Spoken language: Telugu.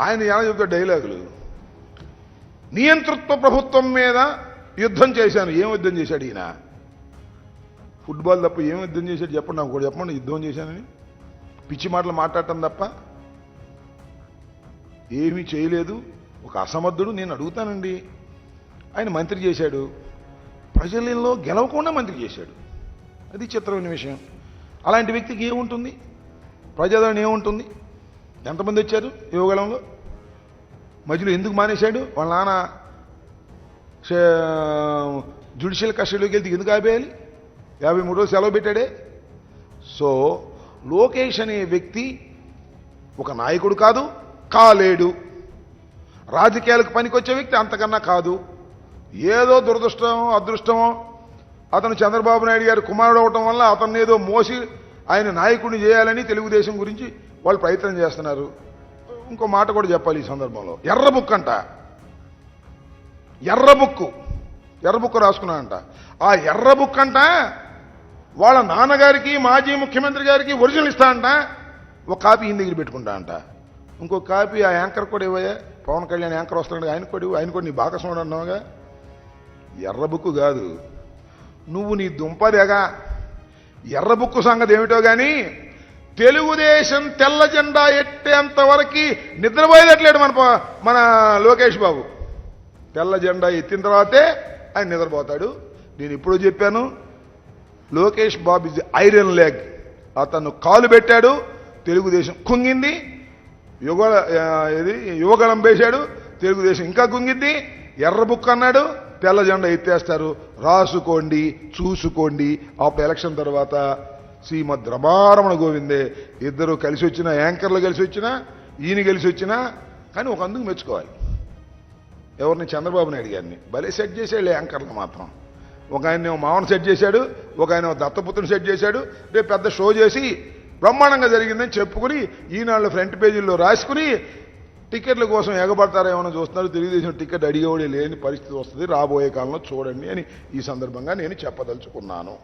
ఆయన ఎలా చెబుతాడు డైలాగులు. నియంతృత్వ ప్రభుత్వం మీద యుద్ధం చేశాను. ఏం యుద్ధం చేశాడు ఈయన? ఫుట్బాల్ తప్ప ఏం యుద్ధం చేశాడు చెప్పండి, నాకు కూడా చెప్పండి. యుద్ధం చేశానని పిచ్చి మాటలు మాట్లాడటం తప్ప ఏమీ చేయలేదు. ఒక అసమర్థుడు. నేను అడుగుతానండి, ఆయన మంత్రి చేశాడు, ప్రజలలో గెలవకుండా మంత్రి చేశాడు. అది చిత్రమైన విషయం. అలాంటి వ్యక్తికి ఏముంటుంది? ప్రజాదరణ ఏముంటుంది? ఎంతమంది వచ్చారు యువగలంలో? మధ్యలో ఎందుకు మానేశాడు? వాళ్ళ నాన్న జ్యుడిషియల్ కస్టడీలోకి వెళ్తే ఎందుకు ఆపేయాలి? 53 రోజులు సెలవు పెట్టాడే. సో లోకేష్ అనే వ్యక్తి ఒక నాయకుడు కాదు, కాలేడు. రాజకీయాలకు పనికొచ్చే వ్యక్తి అంతకన్నా కాదు. ఏదో దురదృష్టమో అదృష్టమో అతను చంద్రబాబు నాయుడు గారి కుమారుడు అవటం వల్ల అతన్ని ఏదో మోసి ఆయన నాయకుడిని చేయాలని తెలుగుదేశం గురించి వాళ్ళు ప్రయత్నం చేస్తున్నారు. ఇంకో మాట కూడా చెప్పాలి ఈ సందర్భంలో. ఎర్ర బుక్ అంట, ఎర్ర బుక్ రాసుకున్నాడంట. ఆ ఎర్ర బుక్ అంట వాళ్ళ నాన్నగారికి మాజీ ముఖ్యమంత్రి గారికి ఒరిజినల్ ఇస్తా అంట. ఒక కాపీ ఈయన దగ్గర పెట్టుకుంటా అంట. ఇంకో కాపీ ఆ యాంకర్ కూడా ఇవ్వయా, పవన్ కళ్యాణ్ యాంకర్ వస్తున్నాడు, ఆయన కూడా నీ బాకస్వాడు అన్నావుగా. ఎర్ర బుక్ కాదు, నువ్వు నీ దుంపదేగా. ఎర్ర బుక్కు సంగతి ఏమిటో కానీ తెలుగుదేశం తెల్ల జెండా ఎట్టేంత వరకు నిద్రపోయేటట్లేడు మన లోకేష్ బాబు. తెల్ల జెండా ఎత్తిన తర్వాతే ఆయన నిద్రపోతాడు. నేను ఇప్పుడు చెప్పాను, Lokesh Babu is iron leg. అతను కాలు పెట్టాడు, తెలుగుదేశం కుంగింది. యువగళం వేశాడు, తెలుగుదేశం ఇంకా కుంగింది. ఎర్ర బుక్ అన్నాడు, తెల్ల జెండా ఎత్తేస్తారు. రాసుకోండి, చూసుకోండి. అప్పుడు ఎలక్షన్ తర్వాత శ్రీమద్ రమారమణ గోవిందే. ఇద్దరు కలిసి వచ్చినా, యాంకర్లు కలిసి వచ్చినా, ఈయన కలిసి వచ్చినా, కానీ ఒక అందుకు మెచ్చుకోవాలి. ఎవరిని? చంద్రబాబు నాయుడు గారిని భలే సెట్ చేశాడు యాంకర్లు మాత్రం. ఒక ఆయన మామను సెట్ చేశాడు, ఒక ఆయన దత్తపుత్రుని సెట్ చేశాడు. రేపు పెద్ద షో చేసి బ్రహ్మాండంగా జరిగిందని చెప్పుకుని ఈనాళ్ళు ఫ్రంట్ పేజీల్లో రాసుకుని టికెట్ల కోసం ఎగబడతారేమో చూస్తున్నారు. తెలుగుదేశం టికెట్ అడిగేవాడే లేని పరిస్థితి వస్తుంది రాబోయే కాలంలో, చూడండి అని ఈ సందర్భంగా నేను చెప్పదలుచుకున్నాను.